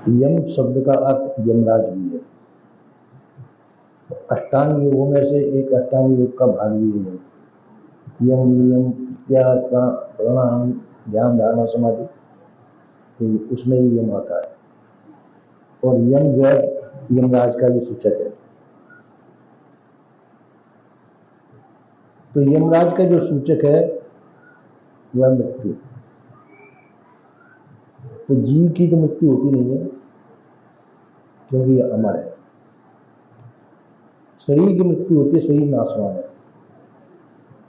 यम शब्द का अर्थ यमराज भी है। अष्टांग योगों में से एक अष्टांग योग का भाग भी है यम, नियम, प्रत्याहार, प्राणायाम, ध्यान, धारणा, समाधि, उसमें भी यम आता है। और यम जो है यमराज का भी सूचक है। तो यमराज का जो सूचक है वह मृत्यु। तो जीव की तो मृत्यु होती नहीं है क्योंकि यह अमर है। शरीर की मृत्यु होती है, शरीर नाशवान है।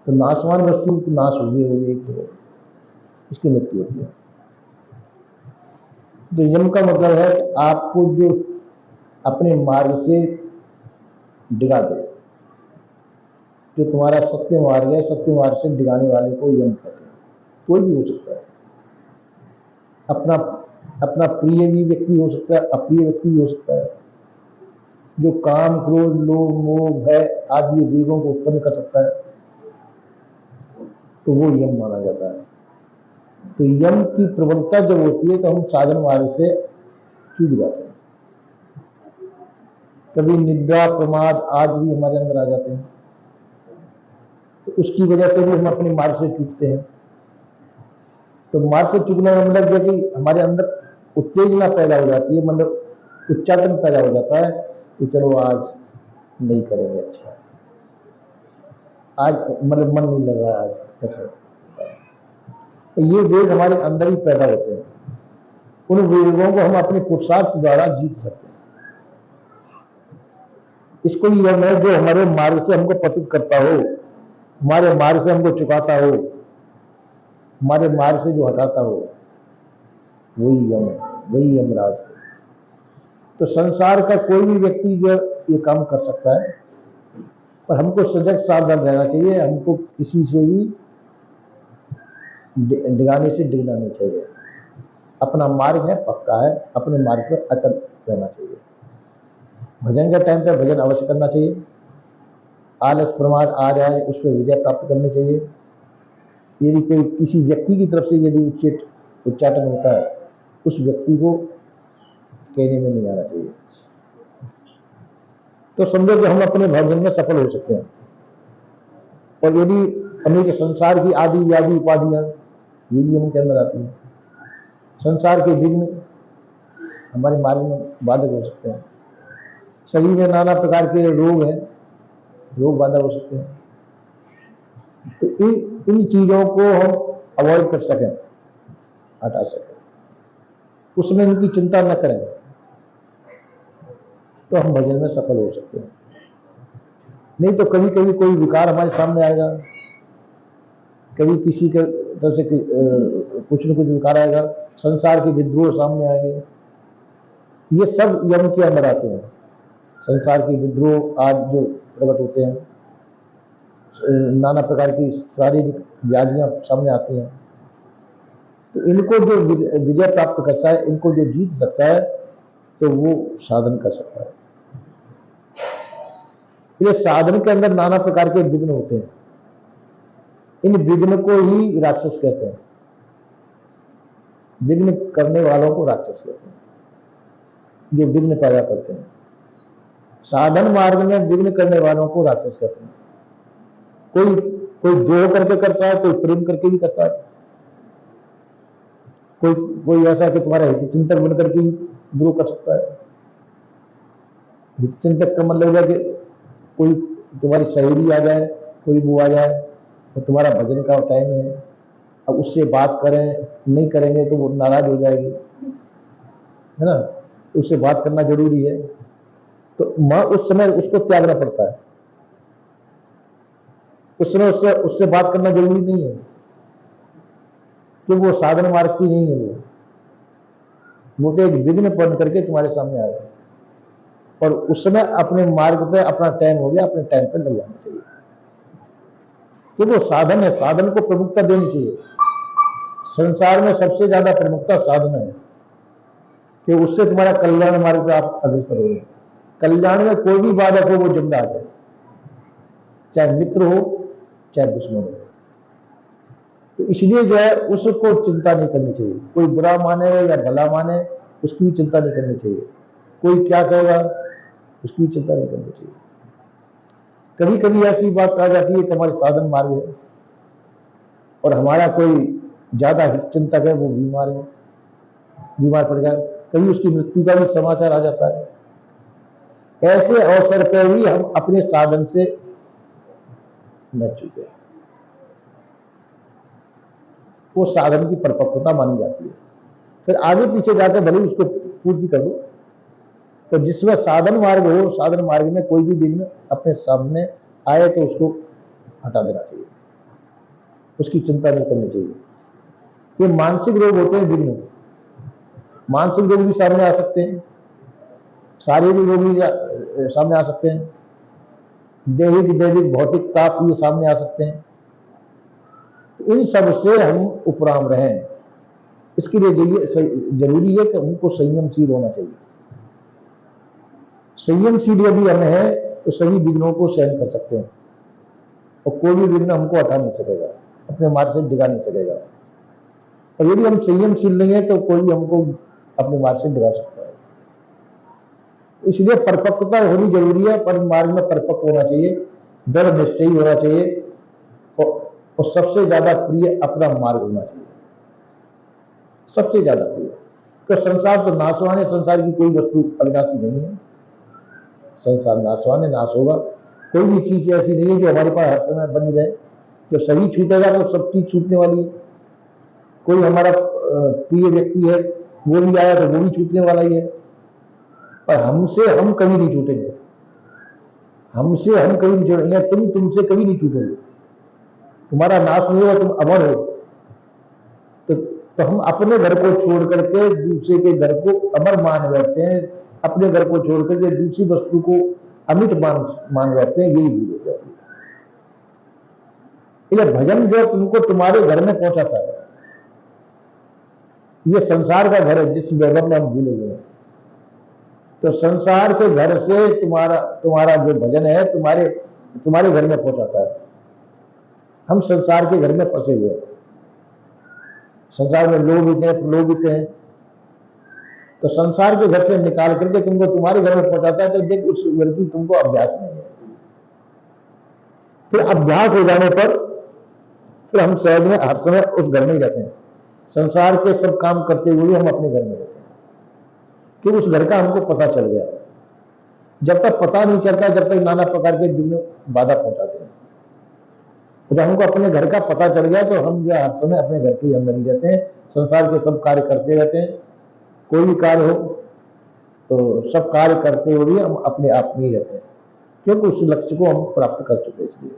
तो नाशवान वस्तु की नाश हो गई तो इसकी मृत्यु होती है। तो यम का मतलब है कि आपको जो अपने मार्ग से डिगा दे, जो तुम्हारा सत्य मार्ग है, सत्य मार्ग से डिगाने वाले को यम कहते हैं। कोई भी हो सकता है, अपना अपना प्रिय भी व्यक्ति हो सकता है, अप्रिय व्यक्ति भी हो सकता है। जो काम, क्रोध, लोभ, मोह, भय आदि वेगों को उत्पन्न कर सकता है तो वो यम माना जाता है। तो यम की प्रबलता जब होती है तो हम साधन मार्ग से चूक जाते हैं। कभी निद्रा, प्रमाद आदि भी हमारे अंदर आ जाते हैं, तो उसकी वजह से भी हम अपने मार्ग से चूकते हैं। तो मार्ग से चूकने का मतलब है कि हमारे अंदर उत्तेजना पैदा हो जाती है, मतलब उच्चाटन पैदा हो जाता है कि चलो आज नहीं करेंगे, अच्छा आज मतलब मन नहीं लग रहा है आज ऐसा। तो ये वेग हमारे अंदर ही पैदा होते हैं। उन वेगों को हम अपने पुरुषार्थ द्वारा जीत सकते हैं। इसको यम है जो हमारे मार्ग से हमको पतित करता हो, हमारे मार्ग से हमको चुकाता हो, हमारे मार्ग से जो हटाता हो, वही यम है, वही यमराज है। तो संसार का कोई भी व्यक्ति जो ये काम कर सकता है, पर हमको सजग सावधान रहना चाहिए। हमको किसी से भी डिगाने से डिगना नहीं चाहिए। अपना मार्ग है, पक्का है, अपने मार्ग पर अटल रहना चाहिए। भजन के टाइम पर भजन अवश्य करना चाहिए। आलस प्रमाद आ जाए उस पर विजय प्राप्त करनी चाहिए। यदि कोई किसी व्यक्ति की तरफ से यदि उच्चाटन होता है, उस व्यक्ति को कहने में नहीं आना चाहिए। तो समझो कि हम अपने भजन में सफल हो सकते हैं। और यदि अनेक संसार की आदि व्याधि उपाधियां ये भी उनके अंदर आती हैं, संसार के विघ्न हमारे मार्ग में बाधक हो सकते हैं। शरीर में नाना प्रकार के रोग हैं, रोग बाधक हो सकते हैं। तो इन चीजों को हम अवॉइड कर सकें, हटा सकें, उसमें इनकी चिंता न करें, तो हम भजन में सफल हो सकते हैं। नहीं तो कभी कभी कोई विकार हमारे सामने आएगा, कभी किसी के तरफ से कुछ न कुछ विकार आएगा, संसार के विद्रोह सामने आएंगे। ये सब यम के अंदर आते हैं। संसार के विद्रोह आज जो प्रकट होते हैं, नाना प्रकार की शारीरिक व्याधियां सामने आती हैं, तो इनको जो विजय प्राप्त करता है, इनको जो जीत सकता है, तो वो साधन कर सकता है। ये साधन के अंदर नाना प्रकार के विघ्न होते हैं। इन विघ्न को ही राक्षस कहते हैं। विघ्न करने वालों को राक्षस कहते हैं, जो विघ्न पैदा करते हैं। साधन मार्ग में विघ्न करने वालों को राक्षस कहते हैं। कोई कोई द्रोह करके करता है, कोई प्रेम करके भी करता है, कोई ऐसा कि तुम्हारा हित चिंतक बन करके द्रोह कर सकता है। हित चिंतक का मतलब है कि कोई तुम्हारी सहेली आ जाए, कोई वो आ जाए, तो तुम्हारा भजन का टाइम है, अब उससे बात करें, नहीं करेंगे तो वो नाराज हो जाएगी, है ना। उससे बात करना जरूरी है, तो उस समय उसको त्यागना पड़ता है। उस समय उससे बात करना जरूरी नहीं है, क्योंकि वो साधन मार्ग की नहीं है। वो तो एक विघ्न बन करके तुम्हारे सामने आएगा, और उस समय अपने मार्ग पे अपना टाइम हो गया, अपने टाइम पे लग जाना चाहिए, क्योंकि वो साधन है। साधन को प्रमुखता देनी चाहिए। संसार में सबसे ज्यादा प्रमुखता साधन है, कि उससे तुम्हारा कल्याण मार्ग पे आप अग्रसर हो। कल्याण में कोई भी बाधक हो वो जमराज है, चाहे मित्र हो चाहे दुश्मन हो। तो इसलिए जो है उसको चिंता नहीं करनी चाहिए। कोई बुरा माने या भला माने, उसकी भी चिंता नहीं करनी चाहिए। कोई क्या कहेगा उसकी भी चिंता नहीं करनी चाहिए। कभी कभी ऐसी बात आ जाती है कि हमारे साधन मार्ग है और हमारा कोई ज्यादा हितचिंतक है, वो बीमार है, बीमार पड़ जाए, कभी उसकी मृत्यु का भी समाचार आ जाता है। ऐसे अवसर पर भी हम अपने साधन से न चूके, वो साधन की परिपक्वता मानी जाती है। फिर आगे पीछे जाकर भले उसको पूर्ति कर दो, तो जिसमें साधन मार्ग हो, साधन मार्ग में कोई भी विघ्न अपने सामने आए तो उसको हटा देना चाहिए, उसकी चिंता नहीं करनी चाहिए। ये मानसिक रोग होते हैं विघ्न, मानसिक रोग भी सामने आ सकते हैं, शारीरिक रोग भी सामने आ सकते हैं, दैहिक दैविक भौतिक ताप ये सामने आ सकते हैं। इन सब से हम उपराम रहें, इसके लिए जरूरी है कि हमको संयमशील होना चाहिए। संयमशील यदि हम हैं तो सभी विघ्नों को सहन कर सकते हैं और कोई भी विघ्न हमको हटा नहीं सकेगा, अपने मार्ग से डिगा नहीं सकेगा। और यदि हम संयमशील नहीं है तो कोई भी हमको अपने मार्ग से डिगा सकता है। इसलिए परिपक्वता होनी जरूरी है, पर मार्ग में परिपक्व होना चाहिए, दृढ़ निश्चयी होना चाहिए और सबसे ज्यादा प्रिय अपना मार्ग होना चाहिए, सबसे ज्यादा प्रिय। तो संसार तो नाशवान है, संसार की कोई वस्तु अविनाशी नहीं है, संसार नाशवान है, नाश होगा। कोई भी चीज ऐसी नहीं है जो हमारे पास हर समय बनी रहे। जब शरीर छूटेगा तो सब चीज छूटने वाली है। कोई हमारा प्रिय व्यक्ति है वो भी आया तो वो भी छूटने वाला ही है, पर हमसे हम कभी नहीं छूटेंगे, हमसे हम कभी नहीं छूटेंगे, तुमसे कभी नहीं छूटोगे, तुम्हारा नाश नहीं होगा, तुम अमर हो। तो हम अपने घर को छोड़ करके दूसरे के घर को अमर मान बैठते हैं, अपने घर को छोड़ करके दूसरी वस्तु को अमिट मान बैठते हैं, यही भूल हो जाती है। ये भजन जो तुमको तुम्हारे घर में पहुंचाता है, ये संसार का घर है जिस वैभव में हम भूले हुए हैं। तो संसार के घर से तुम्हारा जो भजन है तुम्हारे घर में पहुंचाता है। हम संसार के घर में फंसे हुए हैं, संसार में लोभित हैं, प्रलोभित हैं। तो संसार के घर से निकाल करके तुमको तुम्हारे घर में पहुंचाता है, तो देख उस घर की तुमको अभ्यास नहीं है। फिर अभ्यास हो जाने पर फिर हम सहज में हर समय उस घर में ही रहते हैं, संसार के सब काम करते हुए हम अपने घर में रहते हैं, क्योंकि उस घर का हमको पता चल गया। जब तक पता नहीं चलता, जब तक नाना प्रकार के विघ्न बाधा पहुंचाते हैं। जब हमको अपने घर का पता चल गया तो हम जो हर समय अपने घर के अंदर ही रहते हैं, संसार के सब कार्य करते रहते हैं। कोई भी कार्य हो तो सब कार्य करते हुए भी हम अपने आप में ही रहते हैं, क्योंकि उस लक्ष्य को हम प्राप्त कर चुके हैं। इसलिए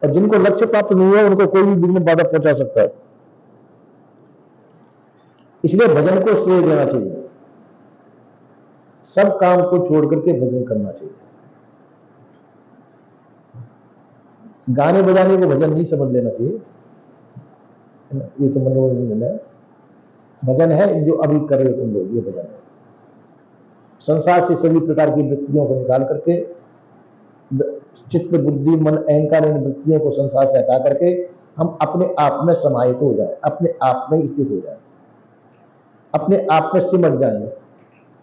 और जिनको लक्ष्य प्राप्त नहीं है उनको कोई भी विघ्न बाधा पहुंचा सकता है। इसलिए भजन को श्रेय देना चाहिए, सब काम को छोड़ करके भजन करना चाहिए। गाने बजाने को भजन नहीं समझ लेना चाहिए, ये तो मनोरंजन है। भजन है जो अभी कर रहे हो तुम लोग, ये भजन है। संसार से सभी प्रकार की वृत्तियों को निकाल करके, चित्त बुद्धि मन अहंकार इन वृत्तियों को संसार से हटा करके हम अपने आप में समाहित हो जाए, अपने आप में स्थित हो जाए, अपने आप में सिमट जाए,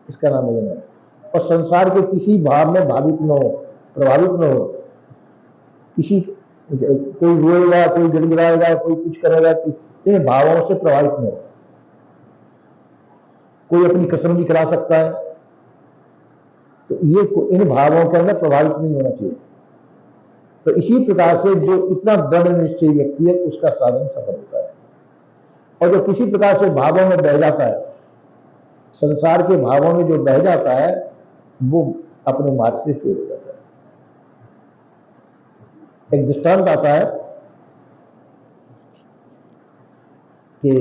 इसका नाम भजन है। और संसार के किसी भाव में भावित न हो, प्रभावित न हो। किसी कोई रोएगा, कोई गिड़गिड़ाएगा, कोई कुछ करेगा, इन भावों से प्रभावित न हो। कोई अपनी कसम भी करा सकता है, तो ये इन भावों के अंदर प्रभावित नहीं होना चाहिए। तो इसी प्रकार से जो इतना दृढ़ निश्चयी व्यक्ति है उसका साधन सफल होता है। और जो किसी प्रकार से भावों में बह जाता है, संसार के भावों में जो बह जाता है, वो अपने मार्ग से फेल हो जाता है। एक दृष्टांत आता है कि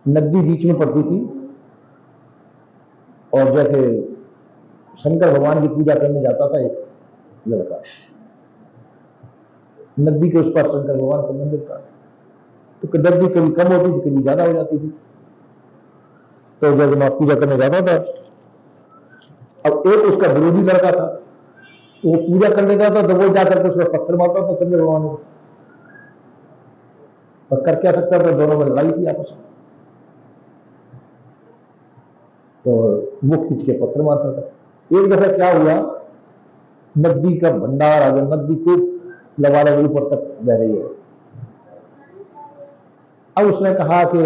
नदी बीच में पड़ती थी और जैसे शंकर भगवान की पूजा करने जाता था एक लड़का, नदी के उस पर शंकर भगवान का मंदिर था। तो नदी कभी कम होती थी, कभी ज्यादा हो जाती थी। तो जब मैं पूजा करने जाता था, अब एक उसका विरोधी लड़का था, तो वो पूजा कर लेता था, तो वो जाकर के उसमें पत्थर मारता था शंकर भगवान को। और कर क्या सकता था, दोनों में लड़ाई थी आपस में। तो वो खींच के पत्थर मारता था। एक दफा क्या हुआ, नदी का भंडार आ गया, नदी को लबालब ऊपर तक बह रही है। अब उसने कहा कि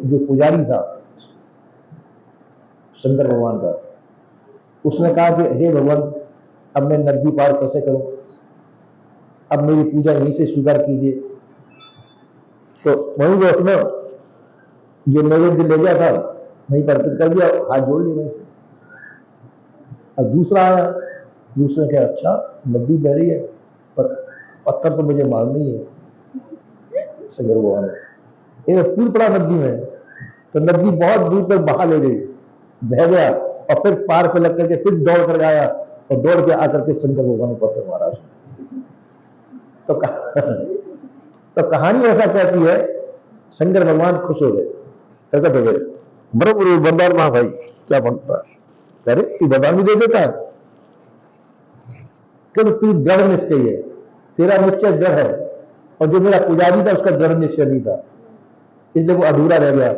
जो पुजारी था शंकर भगवान का, उसने कहा कि हे भगवान, अब मैं नदी पार कैसे करूं, अब मेरी पूजा यहीं से स्वीकार कीजिए। तो वहीं वो अपना जो नैवेद्य ले गया था वहीं पर अर्पित कर दिया, हाथ जोड़ लिए वहीं से। अब दूसरा आया, दूसरे कहा अच्छा नदी बह रही है पर पत्थर तो मुझे मारना ही है। शंकर भगवान ने एक पुल पड़ा नदी में, तो नदी बहुत दूर तक बहा ले गई, बह गया, और फिर पार पे लग करके फिर दौड़ कर आया, और दौड़ के आकर के शंकर भगवान ने पत्थर मारा। तो तो कहानी ऐसा कहती है, शंकर भगवान खुश हो गए, प्रकट हो गए, बरोबर वरदान वहां भाई क्या बनता है, अरे तू वरदान भी दे देता है, क्योंकि तू दृढ़ निश्चय है, तेरा निश्चय दृढ़ है, और जो मेरा पुजारी था उसका दृढ़ निश्चय नहीं था, इसलिए वो अधूरा रह गया,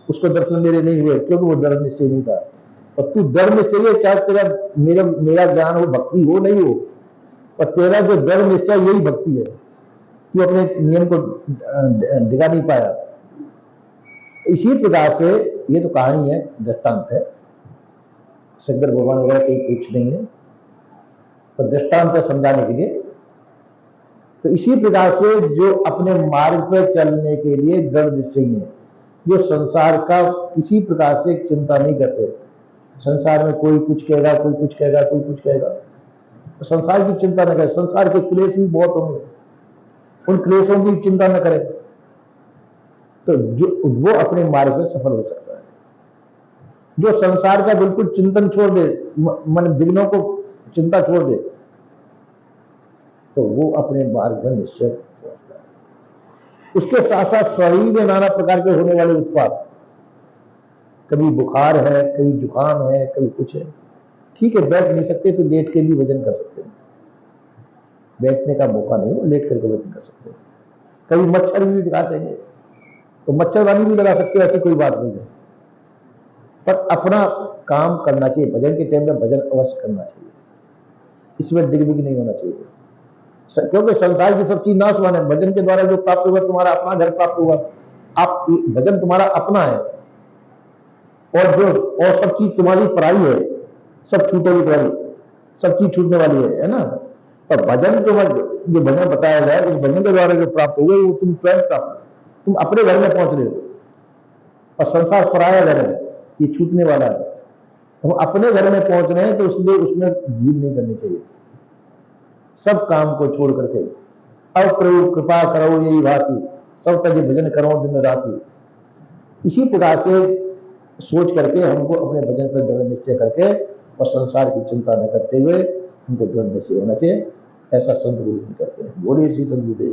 उसको दर्शन मेरे नहीं हुए क्योंकि वो दृढ़ निश्चय नहीं था। और तू दृढ़ निश्चय है, चाहे तेरा मेरा मेरा ज्ञान हो, भक्ति हो नहीं हो, पर तेरा जो दृढ़ निश्चय यही भक्ति है, तू अपने नियम को डिगा नहीं पाया। इसी प्रकार से ये तो कहानी है, दृष्टांत है, शंकर भगवान वगैरह कोई कुछ नहीं है, पर दृष्टांत है समझाने के लिए। तो इसी प्रकार से जो अपने मार्ग पर चलने के लिए दृढ़ निश्चयी है, जो संसार का किसी प्रकार से चिंता नहीं करते, संसार में कोई कुछ कहेगा, कोई कुछ कहेगा, कोई कुछ कहेगा, तो संसार की चिंता न करें, संसार के क्लेश भी बहुत होंगे, उन क्लेशों की चिंता न करें, तो जो वो अपने मार्ग में सफल हो सकता है। जो संसार का बिल्कुल चिंतन छोड़ दे, मन विघ्नों को चिंता छोड़ दे, तो वो अपने मार्ग में निश्चय पहुंचता है। उसके साथ साथ शरीर में नाना प्रकार के होने वाले उत्पाद, कभी बुखार है, कभी जुकाम है, कभी कुछ है, ठीक है बैठ नहीं सकते तो लेट के भी वजन कर सकते हैं, बैठने का मौका नहीं हो, लेट करके वजन कर सकते हैं। कभी मच्छर भी काट देंगे तो मच्छरदानी भी लगा सकते हैं, ऐसी कोई बात नहीं है, पर अपना काम करना चाहिए, भजन के टाइम में भजन अवश्य करना चाहिए, इसमें डिगमिग नहीं होना चाहिए, क्योंकि संसार की सब चीज नाशवान है, भजन के द्वारा जो प्राप्त हुआ तुम्हारा अपना घर प्राप्त हुआ, आप भजन तुम्हारा अपना है, और सब चीज तुम्हारी पराई है, सब छूटेगी तुम्हारी, सब चीज छूटने वाली है ना। और भजन जो भजन बताया गया, उस भजन के द्वारा जो प्राप्त हुए वो तुम स्वयं प्राप्त, तुम अपने घर में पहुंच रहे हो, और संसार पराया घर है, ये छूटने वाला है, हम अपने घर में पहुंच रहे हैं, तो इसलिए उसमें भीड़ नहीं करनी चाहिए, सब काम को छोड़ करके अप्रभु कृपा करो यही भांति, सब तक भजन करो दिन राति, इसी प्रकार से सोच करके हमको अपने भजन पर दृढ़ निश्चय करके और संसार की चिंता न करते हुए हमको दृढ़ निश्चय होना चाहिए, ऐसा संत गुरु कहते हैं। बोलिए श्री सद्गुरुदेव।